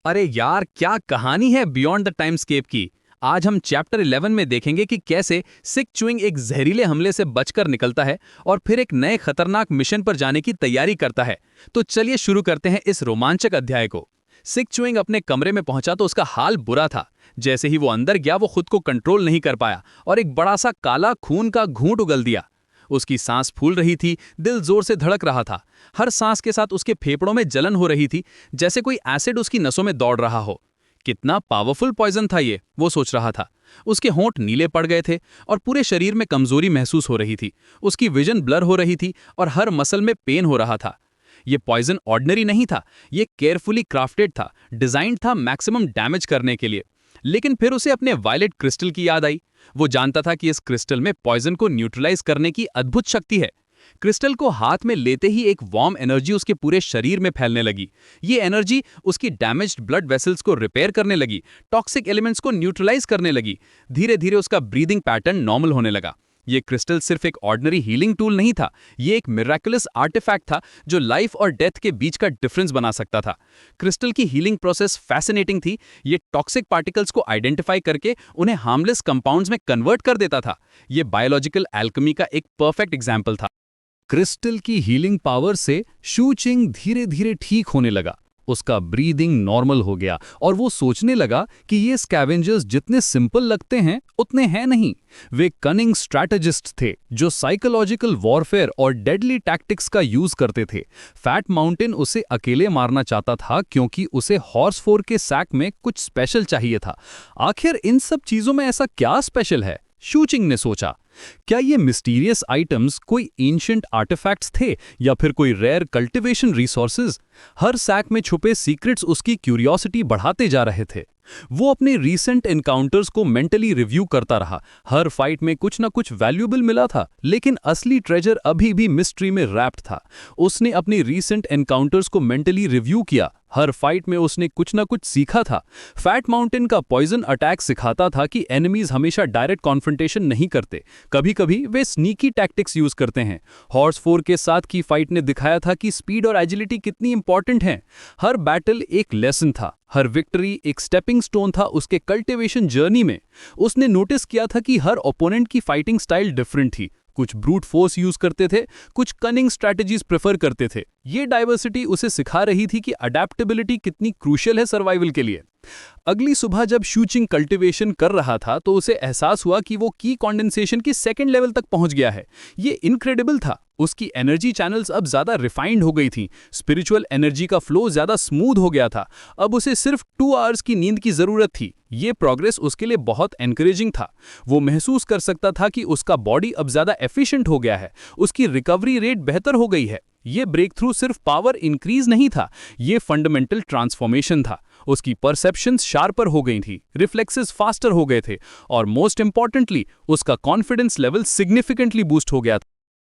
अरे यार, क्या कहानी है बियॉन्ड द टाइमस्केप की। आज हम चैप्टर 11 में देखेंगे कि कैसे सिक च्युइंग एक जहरीले हमले से बचकर निकलता है और फिर एक नए खतरनाक मिशन पर जाने की तैयारी करता है। तो चलिए शुरू करते हैं इस रोमांचक अध्याय को। सिक च्युइंग अपने कमरे में पहुंचा तो उसका हाल बुरा था। जैसे ही वो अंदर गया वो खुद को कंट्रोल नहीं कर पाया और एक बड़ा सा काला खून का घूंट उगल दिया। उसकी सांस फूल रही थी, दिल जोर से धड़क रहा था। हर सांस के साथ उसके फेफड़ों में जलन हो रही थी, जैसे कोई एसिड उसकी नसों में दौड़ रहा हो। कितना पावरफुल पॉइजन था ये, वो सोच रहा था। उसके होंठ नीले पड़ गए थे और पूरे शरीर में कमजोरी महसूस हो रही थी। उसकी विजन ब्लर हो रही थी और हर मसल में पेन हो रहा था। ये पॉइजन ऑर्डिनरी नहीं था, ये केयरफुली क्राफ्टेड था, डिजाइन था मैक्सिमम डैमेज करने के लिए। लेकिन फिर उसे अपने वायलेट क्रिस्टल की याद आई। वो जानता था कि इस क्रिस्टल में पॉइजन को न्यूट्रलाइज करने की अद्भुत शक्ति है। क्रिस्टल को हाथ में लेते ही एक वार्म एनर्जी उसके पूरे शरीर में फैलने लगी। ये एनर्जी उसकी डैमेज्ड ब्लड वेसल्स को रिपेयर करने लगी, टॉक्सिक एलिमेंट्स को न्यूट्रलाइज करने लगी। धीरे धीरे उसका ब्रीदिंग पैटर्न नॉर्मल होने लगा। ये क्रिस्टल सिर्फ एक ऑर्डिनरी हीलिंग टूल नहीं था, ये एक मिरेकुलस आर्टिफैक्ट था जो लाइफ और डेथ के बीच का डिफरेंस बना सकता था। क्रिस्टल की हीलिंग प्रोसेस फैसिनेटिंग थी। ये टॉक्सिक पार्टिकल्स को आइडेंटिफाई करके उन्हें हार्मलेस कंपाउंड्स में कन्वर्ट कर देता था। ये बायोलॉजिकल एल्केमी का एक परफेक्ट एग्जाम्पल था। क्रिस्टल की हीलिंग पावर से शू चिंग धीरे धीरे ठीक होने लगा। उसका ब्रीदिंग नॉर्मल हो गया और वो सोचने लगा कि ये स्कैवेंजर्स जितने सिंपल लगते हैं उतने हैं नहीं। वे कनिंग स्ट्रैटेजिस्ट थे जो साइकोलॉजिकल वॉरफेयर और डेडली टैक्टिक्स का यूज करते थे। फैट माउंटेन उसे अकेले मारना चाहता था क्योंकि उसे हॉर्स फोर के सैक में कुछ स्पेशल चाहिए था। आखिर इन सब चीजों में ऐसा क्या स्पेशल है, शू चिंग ने सोचा। क्या ये मिस्टीरियस आइटम्स कोई एंशिएंट आर्टिफैक्ट्स थे या फिर कोई रेयर कल्टीवेशन रिसोर्सेज? हर सैक में छुपे सीक्रेट्स उसकी क्यूरियोसिटी बढ़ाते जा रहे थे। वो अपने रीसेंट एनकाउंटर्स को मेंटली रिव्यू करता रहा। हर फाइट में कुछ ना कुछ वैल्यूएबल मिला था, लेकिन असली ट्रेजर अभी भी मिस्ट्री में रैप्ड था। उसने अपनी रीसेंट एनकाउंटर्स को मेंटली रिव्यू किया। हर फाइट में उसने कुछ ना कुछ सीखा था। फैट माउंटेन का पॉइजन अटैक सिखाता था कि एनिमीज हमेशा डायरेक्ट कॉन्फ्रंटेशन नहीं करते, कभी कभी वे स्नीकी टैक्टिक्स यूज करते हैं। हॉर्स फोर के साथ की फाइट ने दिखाया था कि स्पीड और एजिलिटी कितनी इंपॉर्टेंट है। हर बैटल एक लेसन था, हर विक्ट्री एक स्टेपिंग स्टोन था उसके कल्टिवेशन जर्नी में। उसने नोटिस किया था कि हर ओपोनेंट की फाइटिंग स्टाइल डिफरेंट थी। कुछ ब्रूट फोर्स यूज करते थे, कुछ कनिंग स्ट्रैटेजीज प्रेफर करते थे। ये डाइवर्सिटी उसे सिखा रही थी कि अडेप्टेबिलिटी कितनी क्रूशियल है सर्वाइवल के लिए। अगली सुबह जब शू चिंग कल्टीवेशन कर रहा था तो उसे एहसास हुआ कि वो की कंडेंसेशन की सेकंड लेवल तक पहुंच गया है। ये इनक्रेडिबल था। उसकी एनर्जी चैनल्स अब ज्यादा रिफाइंड हो गई थी। स्पिरिचुअल एनर्जी का फ्लो ज्यादा स्मूथ हो गया था। अब उसे सिर्फ 2 आवर्स की नींद की जरूरत थी। ये प्रोग्रेस उसके लिए बहुत एनकरेजिंग था। वो महसूस कर सकता था कि उसका बॉडी अब ज्यादा एफिशिएंट हो गया है, उसकी रिकवरी रेट बेहतर हो गई है। ये ब्रेक थ्रू सिर्फ पावर इंक्रीज नहीं था, ये फंडामेंटल ट्रांसफॉर्मेशन था। उसकी परसेप्शंस शार्पर हो गई थी, रिफ्लेक्सेस फास्टर हो गए थे और मोस्ट इंपॉर्टेंटली उसका कॉन्फिडेंस लेवल सिग्निफिकेंटली बूस्ट हो गया था।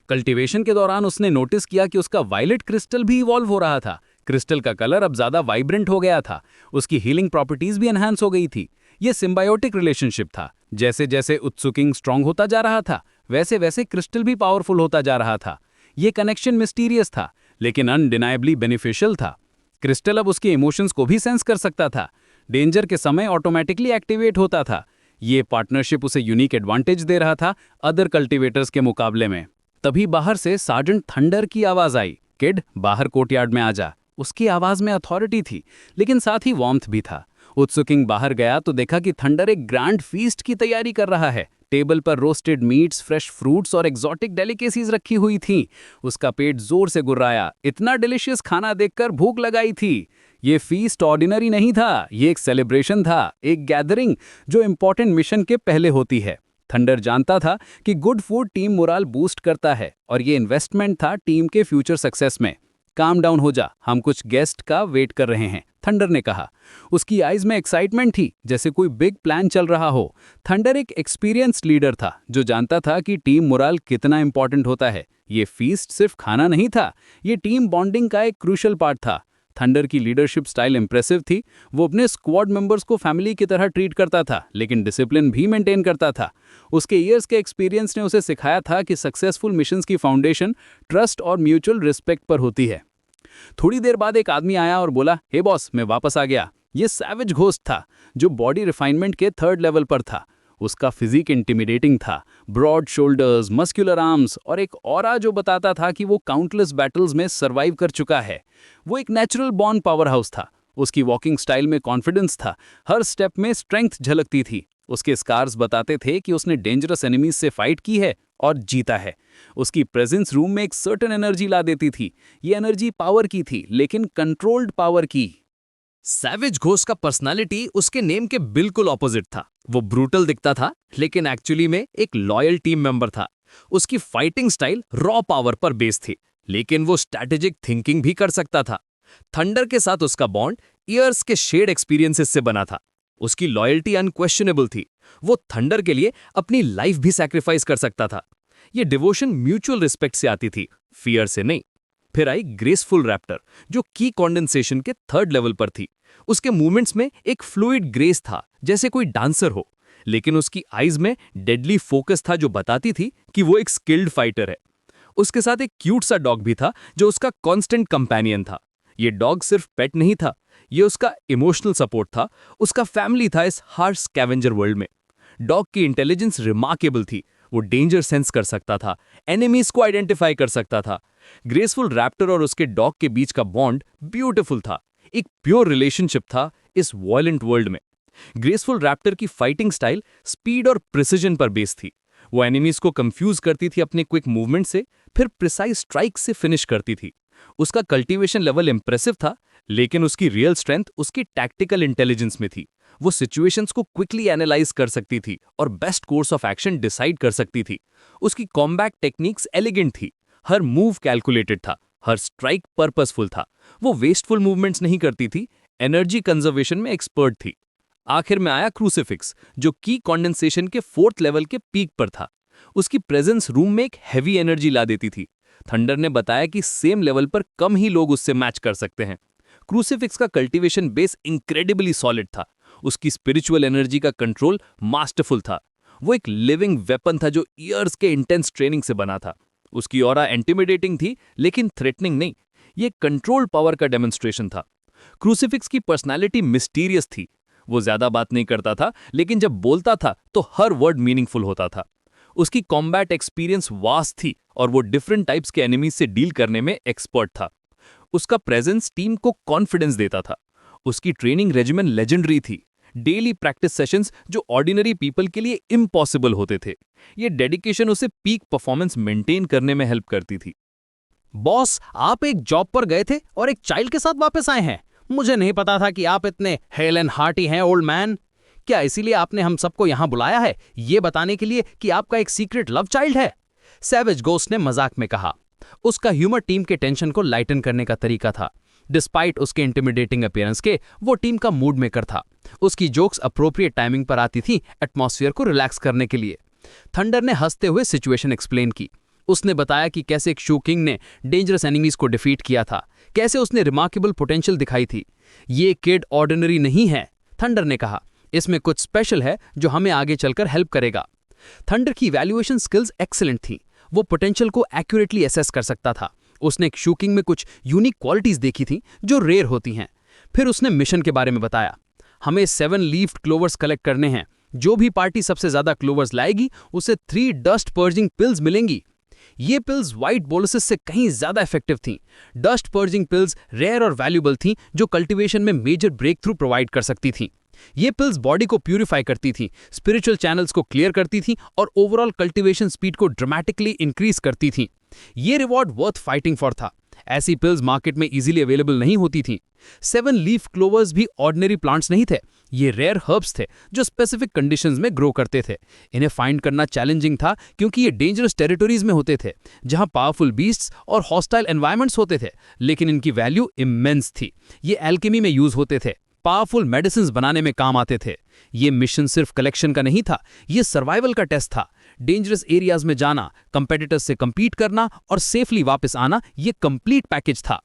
कल्टीवेशन के दौरान उसने नोटिस किया कि उसका वायलेट क्रिस्टल भी इवॉल्व हो रहा था। क्रिस्टल का कलर अब ज्यादा वाइब्रेंट हो गया था। उसकी हीलिंग प्रॉपर्टीज भी एनहांस हो गई थी। यह सिम्बायोटिक रिलेशनशिप था। जैसे जैसे उत्सुकिंग स्ट्रांग होता जा रहा था, वैसे वैसे क्रिस्टल भी पावरफुल होता जा रहा था। ये कनेक्शन मिस्टीरियस था, लेकिन अनडिनाइबली बेनिफिशियल था। क्रिस्टल अब उसके इमोशंस को भी सेंस कर सकता था। डेंजर के समय ऑटोमेटिकली एक्टिवेट होता था। ये पार्टनरशिप उसे यूनिक एडवांटेज दे रहा था अदर कल्टीवेटर्स के मुकाबले में। तभी बाहर से सार्जेंट थंडर की आवाज आई, किड बाहर कोर्टयार्ड में आ जा। उसकी आवाज में अथॉरिटी थी, लेकिन साथ ही वार्मथ भी था। उत्सुकिंग बाहर गया तो देखा कि थंडर एक ग्रैंड फीस्ट की तैयारी कर रहा है। टेबल पर रोस्टेड मीट्स, फ्रेश फ्रूट्स और एक्सोटिक डेलिकेसीज रखी हुई थीं। उसका पेट जोर से गुर्राया। इतना डिलिशियस खाना देखकर भूख लगाई थी। ये फीस्ट ऑर्डिनरी नहीं था, ये एक सेलिब्रेशन था, एक गैदरिंग जो इंपॉर्टेंट मिशन के पहले होती है। थंडर जानता था कि good food team morale boost करता है और ये इन्वेस्टमेंट था टीम के फ्यूचर सक्सेस में। काम डाउन हो जा, हम कुछ गेस्ट का वेट कर रहे हैं, थंडर ने कहा। उसकी आइज में एक्साइटमेंट थी, जैसे कोई बिग प्लान चल रहा हो। थंडर एक एक्सपीरियंस्ड लीडर था जो जानता था कि टीम मोराल कितना इंपॉर्टेंट होता है। ये फीस्ट सिर्फ खाना नहीं था, ये टीम बॉन्डिंग का एक क्रूशियल पार्ट था। थंडर की लीडरशिप स्टाइल इंप्रेसिव थी। वो अपने स्क्वाड मेंबर्स को फैमिली की तरह ट्रीट करता था, लेकिन डिसिप्लिन भी मेंटेन करता था। उसके ईयर्स के एक्सपीरियंस ने उसे सिखाया था कि सक्सेसफुल मिशंस की फाउंडेशन ट्रस्ट और म्यूचुअल रिस्पेक्ट पर होती है। थोड़ी देर बाद एक आदमी आया और बोला, हे बॉस, मैं वापस आ गया। ये सैवेज घोस्ट था जो बॉडी रिफाइनमेंट के 3rd लेवल पर था। उसका फिजिक इंटिमिडेटिंग था, ब्रॉड शोल्डर्स, मस्कुलर आर्म्स और एक ऑरा जो बताता था कि वो काउंटलेस बैटल्स में सर्वाइव कर चुका है। वो एक नेचुरल बॉर्न पावर हाउस था। उसकी वॉकिंग स्टाइल में कॉन्फिडेंस था, हर स्टेप में स्ट्रेंथ झलकती थी। उसके स्कार्स बताते थे कि उसने डेंजरस एनिमीज से फाइट की है और जीता है। उसकी प्रेजेंस रूम में एक सर्टेन एनर्जी ला देती थी। ये एनर्जी पावर की थी, लेकिन कंट्रोल्ड पावर की। सैवेज घोस्ट का पर्सनालिटी उसके नेम के बिल्कुल ऑपोजिट था। वो ब्रूटल दिखता था, लेकिन एक्चुअली में एक लॉयल टीम मेंबर था। उसकी फाइटिंग स्टाइल रॉ पावर पर बेस्ड थी, लेकिन वो स्ट्रैटेजिक थिंकिंग भी कर सकता था। थंडर के साथ उसका बॉन्ड ईयर्स के शेड एक्सपीरियंसेस से बना था। उसकी लॉयल्टी अनक्वेश्चनेबल थी। वो थंडर के लिए अपनी लाइफ भी सैक्रिफाइस कर सकता था। ये डिवोशन म्यूचुअल रिस्पेक्ट से आती थी, फियर से नहीं। फिर आई ग्रेसफुल रैप्टर, जो की कॉन्डेंसेशन के 3rd लेवल पर थी। उसके मूवमेंट्स में एक फ्लूइड ग्रेस था, जैसे कोई डांसर हो, लेकिन उसकी आईज में डेडली फोकस था जो बताती थी कि वो एक स्किल्ड फाइटर है। उसके साथ एक क्यूट सा डॉग भी था जो उसका कांस्टेंट कंपेनियन था। ये डॉग सिर्फ पेट नहीं था, ये उसका इमोशनल सपोर्ट था, उसका फैमिली था इस हार्श स्कैवेंजर वर्ल्ड में। डॉग की इंटेलिजेंस रिमार्केबल थी। वो डेंजर सेंस कर सकता था, एनिमीज को आइडेंटिफाई कर सकता था। ग्रेसफुल रैप्टर और उसके डॉग के बीच का बॉन्ड ब्यूटीफुल था, एक प्योर रिलेशनशिप था इस वॉयलेंट वर्ल्ड में। ग्रेसफुल रैप्टर की फाइटिंग स्टाइल स्पीड और प्रिसिजन पर बेस्ड थी। वो एनिमीज को कंफ्यूज करती थी अपने क्विक मूवमेंट से, फिर प्रिसाइज स्ट्राइक से फिनिश करती थी। उसका कल्टीवेशन लेवल इंप्रेसिव था, लेकिन उसकी रियल स्ट्रेंथ उसकी टैक्टिकल इंटेलिजेंस में थी। वो सिचुएशंस को क्विकली एनालाइज कर सकती थी और best course of action decide कर सकती थी। उसकी कॉम्बैट टेक्निक्स एलिगेंट थी, हर मूव कैलकुलेटेड था, हर स्ट्राइक पर्पसफुल था। वो वेस्टफुल मूवमेंट्स नहीं करती थी, एनर्जी कंजर्वेशन में एक्सपर्ट थी। आखिर में आया क्रूसिफिक्स, जो की कॉन्डेंसेशन के 4th लेवल के पीक पर था। उसकी प्रेजेंस रूम में एक हैवी एनर्जी ला देती थी। थंडर ने बताया कि सेम लेवल पर कम ही लोग उससे मैच कर सकते हैं। क्रूसिफिक्स का कल्टीवेशन बेस इंक्रेडिबली सॉलिड था। उसकी स्पिरिचुअल एनर्जी का कंट्रोल मास्टरफुल था। वो एक लिविंग वेपन था जो ईयर्स के इंटेंस ट्रेनिंग से बना था। उसकी ऑरा इंटिमिडेटिंग थी, लेकिन थ्रेटनिंग नहीं। ये कंट्रोल्ड पावर का डेमोन्स्ट्रेशन था। क्रूसिफिक्स की पर्सनालिटी मिस्टीरियस थी। वो ज्यादा बात नहीं करता था, लेकिन जब बोलता था तो हर वर्ड मीनिंगफुल होता था। उसकी कॉम्बैट एक्सपीरियंस वास्ट थी और वो डिफरेंट टाइप्स के एनिमीज से डील करने में एक्सपर्ट था। उसका प्रेजेंस टीम को कॉन्फिडेंस देता था। उसकी ट्रेनिंग रेजिमेंट लेजेंडरी थी। डेली प्रैक्टिस सेशंस जो ऑर्डिनरी पीपल के लिए इम्पॉसिबल होते थे। ये डेडिकेशन उसे पीक परफॉर्मेंस मेंटेन करने में हेल्प करती थी। बॉस, आप एक जॉब पर गए थे और एक चाइल्ड के साथ वापस आए हैं। मुझे नहीं पता था कि आप इतने हेल एंड हार्टी हैं, ओल्ड मैन। क्या इसीलिए आपने हम सबको यहां बुलाया है, ये बताने के लिए कि आपका एक सीक्रेट लव चाइल्ड है? सैवेज घोस्ट ने मजाक में कहा। उसका ह्यूमर टीम के टेंशन को लाइटन करने का तरीका था। डिस्पाइट उसके इंटिमिडेटिंग अपीयरेंस के, वो टीम का मूड मेकर था। उसकी जोक्स अप्रोप्रिएट टाइमिंग पर आती थी, एटमॉस्फेयर को रिलैक्स करने के लिए। थंडर ने हंसते हुए सिचुएशन एक्सप्लेन की। उसने बताया कि कैसे एक शू किंग ने डेंजरस एनिमीज को डिफीट किया था, कैसे उसने रिमार्केबल पोटेंशियल दिखाई थी। ये किड ऑर्डिनरी नहीं है, थंडर ने कहा। इसमें कुछ स्पेशल है जो हमें आगे चलकर हेल्प करेगा। थंडर की वैल्यूएशन स्किल्स एक्सीलेंट थी। वो पोटेंशियल को एक्यूरेटली असेस कर सकता था। उसने एक शू किंग में कुछ यूनिक क्वालिटीज देखी थी जो रेयर होती हैं। फिर उसने मिशन के बारे में बताया। हमें 7 लीफ्ड क्लोवर्स कलेक्ट करने हैं। जो भी पार्टी सबसे ज्यादा क्लोवर्स लाएगी उसे 3 डस्ट पर्जिंग पिल्स मिलेंगी। ये पिल्स व्हाइट बोलसिस से कहीं ज्यादा इफेक्टिव थीं। डस्ट पर्जिंग पिल्स रेयर और वैल्यूबल थीं, जो कल्टीवेशन में मेजर ब्रेक थ्रू प्रोवाइड कर सकती थीं। ये पिल्स बॉडी को प्यूरिफाई करती थीं, स्पिरिचुअल चैनल्स को क्लियर करती थीं और ओवरऑल कल्टीवेशन स्पीड को ड्रामेटिकली इंक्रीज करती थीं। ये रिवॉर्ड वर्थ फाइटिंग फॉर था। ऐसी पिल्स मार्केट में इजीली अवेलेबल नहीं होती थीं। 7 लीफ क्लोवर्स भी ऑर्डिनरी प्लांट्स नहीं थे। ये रेयर हर्ब्स थे जो स्पेसिफिक कंडीशंस में ग्रो करते थे। इन्हें फाइंड करना चैलेंजिंग था क्योंकि ये डेंजरस टेरिटोरीज में होते थे, जहां पावरफुल बीस्ट्स और हॉस्टाइल एनवायरनमेंट्स होते थे। लेकिन इनकी वैल्यू इमेंस थी। ये एल्केमी में यूज होते थे, पावरफुल मेडिसिन्स बनाने में काम आते थे। ये मिशन सिर्फ कलेक्शन का नहीं था, ये सर्वाइवल का टेस्ट था। डेंजरस एरियाज में जाना, कंपेटिटर्स से compete करना और सेफली वापस आना, ये कंप्लीट पैकेज था।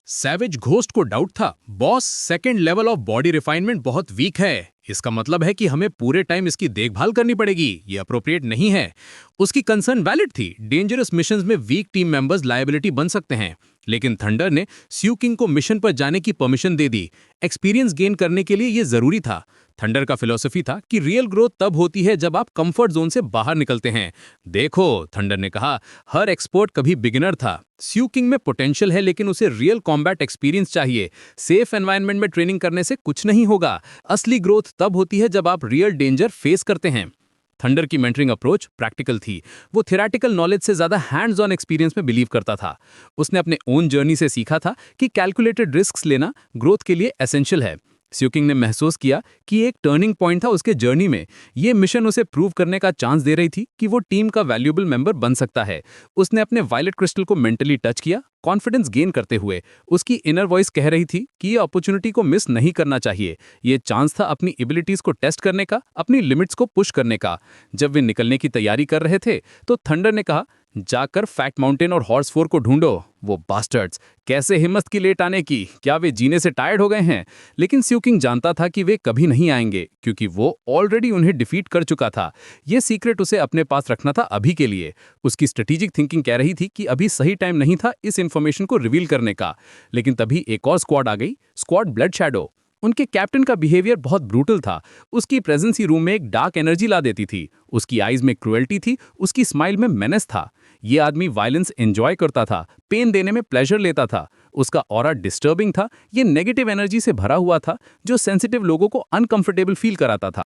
सैवेज घोस्ट को डाउट था, boss, 2nd level of body refinement बहुत वीक है। इसका मतलब है कि हमें पूरे टाइम इसकी देखभाल करनी पड़ेगी, ये अप्रोप्रिएट नहीं है। उसकी कंसर्न वैलिड थी। डेंजरस मिशंस में वीक टीम मेंबर्स लायबिलिटी बन सकते हैं। लेकिन थंडर ने स्यू किंग को मिशन पर जाने की परमिशन दे दी। एक्सपीरियंस गेन करने के लिए ये जरूरी था। थंडर का फिलॉसफी था कि रियल ग्रोथ तब होती है जब आप कंफर्ट जोन से बाहर निकलते हैं। देखो, थंडर ने कहा, हर एक्सपर्ट कभी बिगिनर था। स्यू किंग में पोटेंशियल है, लेकिन उसे रियल कॉम्बैट एक्सपीरियंस चाहिए। सेफ एनवायरनमेंट में ट्रेनिंग करने से कुछ नहीं होगा। असली ग्रोथ तब होती है जब आप रियल डेंजर फेस करते हैं। थंडर की मेंटरिंग अप्रोच प्रैक्टिकल थी। वो थियोरेटिकल नॉलेज से ज्यादा हैंड्स ऑन एक्सपीरियंस में बिलीव करता था। उसने अपने ओन जर्नी से सीखा था कि कैलकुलेटेड रिस्क्स लेना ग्रोथ के लिए एसेंशियल है। स्यू किंग ने महसूस किया कि एक टर्निंग पॉइंट था उसके जर्नी में। ये मिशन उसे प्रूव करने का चांस दे रही थी कि वो टीम का वैल्यूएबल मेंबर बन सकता है। उसने अपने वायलेट क्रिस्टल को मेंटली टच किया, कॉन्फिडेंस गेन करते हुए। उसकी इनर वॉइस कह रही थी कि ये अपॉर्चुनिटी को मिस नहीं करना चाहिए। ये चांस था अपनी एबिलिटीज को टेस्ट करने का, अपनी लिमिट्स को पुश करने का। जब वे निकलने की तैयारी कर रहे थे तो थंडर ने कहा, जाकर फैक्ट माउंटेन और हॉर्स फोर को ढूंढो। वो बास्टर्ड्स, कैसे हिम्मत की लेट आने की, क्या वे जीने से टायर्ड हो गए हैं? लेकिन स्यू किंग जानता था कि वे कभी नहीं आएंगे, क्योंकि वो ऑलरेडी उन्हें डिफीट कर चुका था। ये सीक्रेट उसे अपने पास रखना था अभी के लिए। उसकी स्ट्रेटेजिक थिंकिंग कह रही थी कि अभी सही टाइम नहीं था इस इंफॉर्मेशन को रिवील करने का। लेकिन तभी एक और स्क्वाड आ गई, स्क्वाड ब्लड शैडो। उनके कैप्टन का बिहेवियर बहुत ब्रूटल था। उसकी प्रेजेंस ही रूम में एक डार्क एनर्जी ला देती थी। उसकी आईज में क्रुएल्टी थी, उसकी स्माइल में मेनेस था। ये आदमी वायलेंस एंजॉय करता था, पेन देने में प्लेजर लेता था। उसका ऑरा डिस्टर्बिंग था, ये नेगेटिव एनर्जी से भरा हुआ था जो सेंसिटिव लोगों को अनकंफर्टेबल फील कराता था।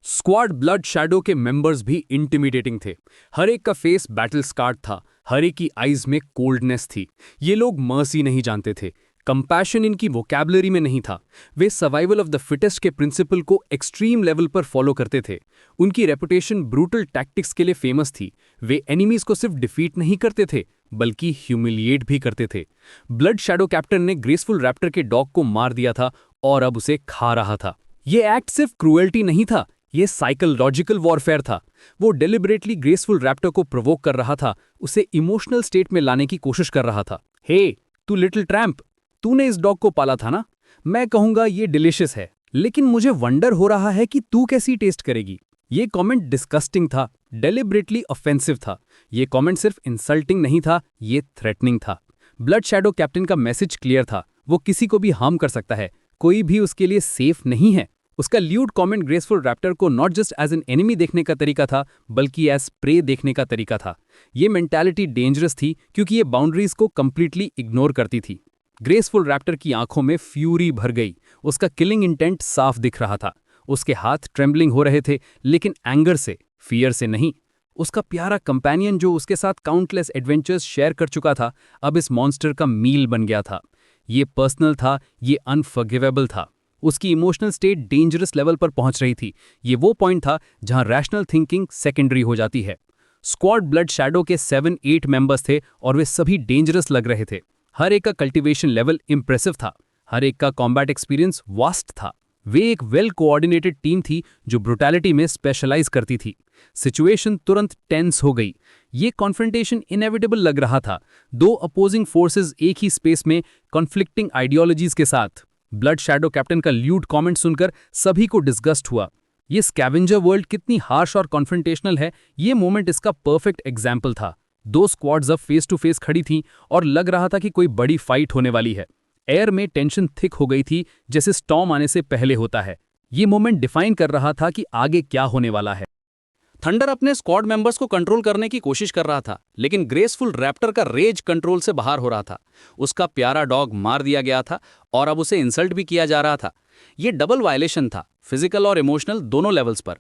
स्क्वाड ब्लड शैडो के मेंबर्स भी इंटिमिडेटिंग थे। हर एक का फेस बैटल स्कार्ड था, हर एक की आईज में कोल्डनेस थी। ये लोग मर्सी नहीं जानते थे, कंपैशन इनकी वोकैबुलरी में नहीं था। वे सर्वाइवल ऑफ द फिटेस्ट के प्रिंसिपल को एक्सट्रीम लेवल पर फॉलो करते थे। उनकी रेपुटेशन ब्रूटल टैक्टिक्स के लिए फेमस थी। वे एनिमीज को सिर्फ डिफीट नहीं करते थे, बल्कि ह्यूमिलिएट भी करते थे। ब्लड शैडो कैप्टन ने ग्रेसफुल रैप्टर के डॉग को मार दिया था और अब उसे खा रहा था। ये एक्ट सिर्फ क्रूएल्टी नहीं था, ये साइकोलॉजिकल वॉरफेयर था। वो डेलिबरेटली ग्रेसफुल रैप्टर को प्रोवोक कर रहा था, उसे इमोशनल स्टेट में लाने की कोशिश कर रहा था। हे तू लिटिल ट्रैम्प, तूने इस डॉग को पाला था ना? मैं कहूंगा ये डिलिशियस है, लेकिन मुझे वंडर हो रहा है कि तू कैसी टेस्ट करेगी। ये कमेंट डिस्गस्टिंग था, डेलिबरेटली ऑफेंसिव था। ये कमेंट सिर्फ इंसल्टिंग नहीं था, ये थ्रेटनिंग था। ब्लड शैडो कैप्टन का मैसेज क्लियर था, वो किसी को भी हार्म कर सकता है, कोई भी उसके लिए सेफ नहीं है। उसका ल्यूड कमेंट ग्रेसफुल रैप्टर को not just as an enemy देखने का तरीका था, बल्कि एज प्रे देखने का तरीका था। ये मेंटालिटी डेंजरस थी क्योंकि ये बाउंड्रीज को कंप्लीटली इग्नोर करती थी। ग्रेसफुल रैप्टर की आंखों में फ्यूरी भर गई। उसका किलिंग इंटेंट साफ दिख रहा था। उसके हाथ ट्रेम्बलिंग हो रहे थे, लेकिन एंगर से, फियर से नहीं। उसका प्यारा कंपेनियन जो उसके साथ काउंटलेस एडवेंचर्स शेयर कर चुका था, अब इस मॉन्स्टर का मील बन गया था। ये पर्सनल था, ये अनफॉरगिवेबल था। उसकी इमोशनल स्टेट डेंजरस लेवल पर पहुंच रही थी। ये वो पॉइंट था जहां रैशनल थिंकिंग सेकेंडरी हो जाती है। स्क्वाड ब्लड शैडो के 7-8 मेंबर्स थे और वे सभी डेंजरस लग रहे थे। हर एक का कल्टीवेशन लेवल इंप्रेसिव था, हर एक का कॉम्बैट एक्सपीरियंस वास्ट था। वे एक वेल कोऑर्डिनेटेड टीम थी जो ब्रुटैलिटी में स्पेशलाइज करती थी। सिचुएशन तुरंत टेंस हो गई। ये कॉन्फ्रंटेशन इनएविटेबल लग रहा था। दो अपोजिंग फोर्सेस एक ही स्पेस में, कॉन्फ्लिक्टिंग आइडियोलॉजीज के साथ। ब्लड शैडो कैप्टन का ल्यूड कमेंट सुनकर सभी को डिस्गस्ट हुआ। ये स्कैवेंजर वर्ल्ड कितनी हार्श और कॉन्फ्रंटेशनल है, ये मोमेंट इसका परफेक्ट एग्जाम्पल था। दो स्क्वाड्स अब फेस टू फेस खड़ी थीं और लग रहा था कि कोई बड़ी फाइट होने वाली है। एयर में टेंशन थिक हो गई थी, जैसे स्टॉर्म आने से पहले होता है। ये मोमेंट डिफाइन कर रहा था कि आगे क्या होने वाला है। थंडर अपने स्क्वाड मेंबर्स को कंट्रोल करने की कोशिश कर रहा था, लेकिन ग्रेसफुल रैप्टर का रेज कंट्रोल से बाहर हो रहा था। उसका प्यारा डॉग मार दिया गया था और अब उसे इंसल्ट भी किया जा रहा था। ये डबल वायलेशन था, फिजिकल और इमोशनल दोनों लेवल्स पर।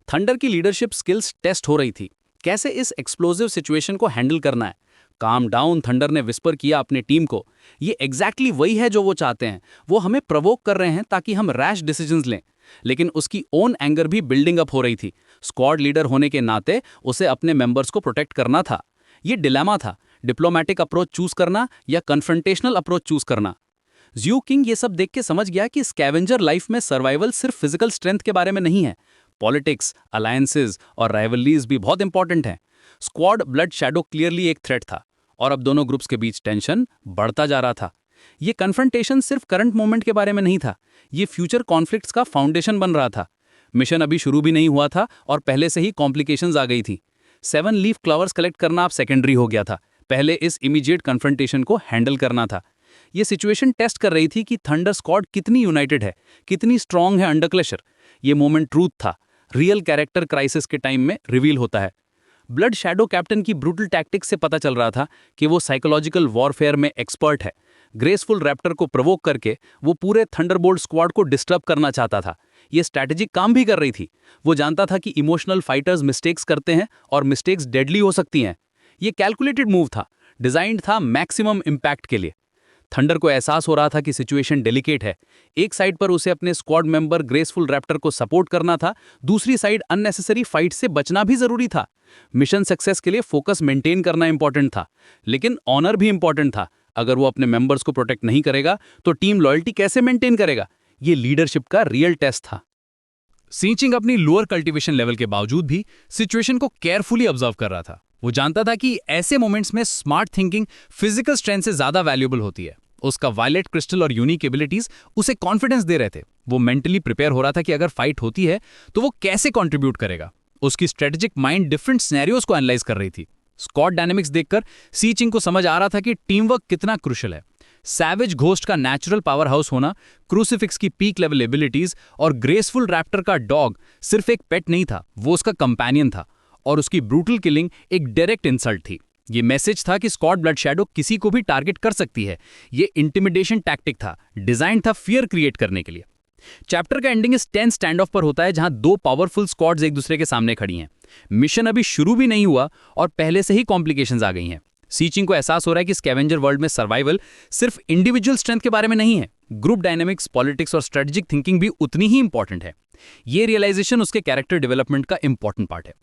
थंडर की लीडरशिप स्किल्स टेस्ट हो रही थी। कैसे इस एक्सप्लोसिव सिचुएशन को हैंडल करना है। काम डाउन, थंडर ने विस्पर किया अपने टीम को। ये एग्जैक्टली वही है जो वो चाहते हैं। वो हमें प्रवोक कर रहे हैं ताकि हम रैश डिसीजंस लें। लेकिन उसकी ओन एंगर भी बिल्डिंग अप हो रही थी। स्क्वाड लीडर होने के नाते उसे अपने मेंबर्स को प्रोटेक्ट करना था। ये डिलेमा था, डिप्लोमेटिक अप्रोच चूज करना या कन्फ्रंटेशनल अप्रोच चूज करना। ज्यू किंग ये सब देख के समझ गया कि स्कैवेंजर लाइफ में सर्वाइवल सिर्फ फिजिकल स्ट्रेंथ के बारे में नहीं है। पॉलिटिक्स, अलायंसेज और राइवलरीज भी बहुत इंपॉर्टेंट हैं। स्क्वाड ब्लड शैडो क्लियरली एक थ्रेट था और अब दोनों ग्रुप्स के बीच टेंशन बढ़ता जा रहा था। ये कन्फ्रंटेशन सिर्फ करंट मोमेंट के बारे में नहीं था, ये फ्यूचर कॉन्फ्लिक्ट्स का फाउंडेशन बन रहा था। मिशन अभी शुरू भी नहीं हुआ था और पहले से ही कॉम्प्लिकेशंस आ गई थी। 7 लीफ क्लावर्स कलेक्ट करना अब सेकेंडरी हो गया था। पहले इस इमीडिएट कन्फ्रंटेशन को हैंडल करना था। ये सिचुएशन टेस्ट कर रही थी कि थंडर स्क्वाड कितनी यूनाइटेड है, कितनी स्ट्रांग है अंडर क्लशर। ये मोमेंट ट्रूथ था, रियल कैरेक्टर क्राइसिस के टाइम में रिवील होता है। ब्लड शैडो कैप्टन की ब्रूटल टैक्टिक्स से पता चल रहा था कि वो साइकोलॉजिकल वॉरफेयर में एक्सपर्ट है। ग्रेसफुल रैप्टर को प्रोवोक करके वो पूरे थंडरबोल्ट स्क्वाड को डिस्टर्ब करना चाहता था। ये स्ट्रैटेजिक काम भी कर रही थी। वो जानता था कि इमोशनल फाइटर्स मिस्टेक्स करते हैं और मिस्टेक्स डेडली हो सकती हैं। ये कैलकुलेटेड मूव था, डिजाइन्ड था मैक्सिमम इम्पैक्ट के लिए। थंडर को एहसास हो रहा था कि सिचुएशन डेलिकेट है। एक साइड पर उसे अपने स्क्वाड मेंबर ग्रेसफुल रैप्टर को सपोर्ट करना था, दूसरी साइड अननेसेसरी फाइट से बचना भी जरूरी था। मिशन सक्सेस के लिए फोकस मेंटेन करना इंपॉर्टेंट था, लेकिन ऑनर भी इंपॉर्टेंट था। अगर वो अपने मेंबर्स को प्रोटेक्ट नहीं करेगा तो टीम लॉयल्टी कैसे मेंटेन करेगा? ये लीडरशिप का रियल टेस्ट था। सीचिंग अपनी लोअर कल्टीवेशन लेवल के बावजूद भी सिचुएशन को केयरफुली ऑब्जर्व कर रहा था। वो जानता था कि ऐसे मोमेंट्स में स्मार्ट थिंकिंग फिजिकल स्ट्रेंथ से ज्यादा वैल्यूएबल होती है। उसका वायलेट क्रिस्टल और यूनिक एबिलिटीज उसे कॉन्फिडेंस दे रहे थे। वो मेंटली प्रिपेयर हो रहा था कि अगर फाइट होती है तो वो कैसे कंट्रीब्यूट करेगा। उसकी स्ट्रेटेजिक माइंड डिफरेंट सिनेरियोज को एनालाइज कर रही थी। स्क्वाड डायनेमिक्स देखकर सीचिंग को समझ आ रहा था कि टीम वर्क कितना क्रूशियल है। सैवेज घोस्ट का नेचुरल पावर हाउस होना, क्रूसिफिक्स की पीक लेवल एबिलिटीज और ग्रेसफुल रैप्टर का डॉग सिर्फ एक पेट नहीं था, वो उसका कंपेनियन था। और उसकी ब्रूटल किलिंग एक डायरेक्ट इंसल्ट थी। ये मैसेज था कि स्कॉट ब्लड शैडो किसी को भी टारगेट कर सकती है। ये इंटिमिडेशन टैक्टिक था, डिजाइन था फियर क्रिएट करने के लिए। चैप्टर का एंडिंग इस 10 स्टैंड ऑफ पर होता है, जहां दो पावरफुल स्क्वाड्स एक दूसरे के सामने खड़ी हैं। मिशन अभी शुरू भी नहीं हुआ और पहले से ही कॉम्प्लिकेशंस आ गई हैं। सीचिंग को एहसास हो रहा है कि स्कैवेंजर वर्ल्ड में सर्वाइवल सिर्फ इंडिविजुअल स्ट्रेंथ के बारे में नहीं है, ग्रुप डायनेमिक्स, पॉलिटिक्स और स्ट्रेटेजिक थिंकिंग भी उतनी ही इंपॉर्टेंट है। ये रियलाइजेशन उसके कैरेक्टर डेवलपमेंट का इंपॉर्टेंट पार्ट है।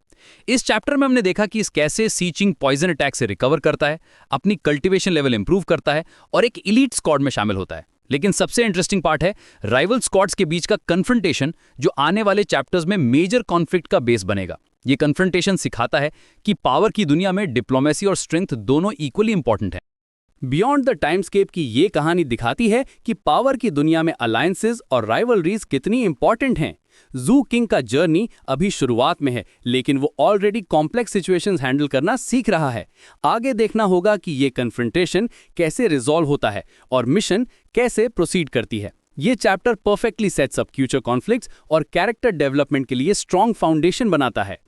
इस चैप्टर में हमने देखा कि कैसे सीचिंग पॉइजन अटैक से रिकवर करता है, अपनी कल्टीवेशन लेवल इंप्रूव करता है और एक इलीट स्क्वाड में शामिल होता है। लेकिन सबसे इंटरेस्टिंग पार्ट है राइवल स्क्वाड्स के बीच का कन्फ्रंटेशन, जो आने वाले चैप्टर्स में मेजर कॉन्फ्लिक्ट का बेस बनेगा। ये कन्फ्रंटेशन सिखाता है कि पावर की दुनिया में डिप्लोमेसी और स्ट्रेंथ दोनों इक्वली इंपॉर्टेंट है। बियॉन्ड द टाइमस्केप की ये कहानी दिखाती है कि पावर की दुनिया में अलायंसेस और राइवलरीज कितनी इंपॉर्टेंट हैं। जू किंग का जर्नी अभी शुरुआत में है, लेकिन वो ऑलरेडी कॉम्प्लेक्स सिचुएशंस हैंडल करना सीख रहा है। आगे देखना होगा कि ये कन्फ्रंटेशन कैसे रिजॉल्व होता है और मिशन कैसे प्रोसीड करती है। ये chapter perfectly sets up future conflicts और कैरेक्टर डेवलपमेंट के लिए स्ट्रॉन्ग फाउंडेशन बनाता है।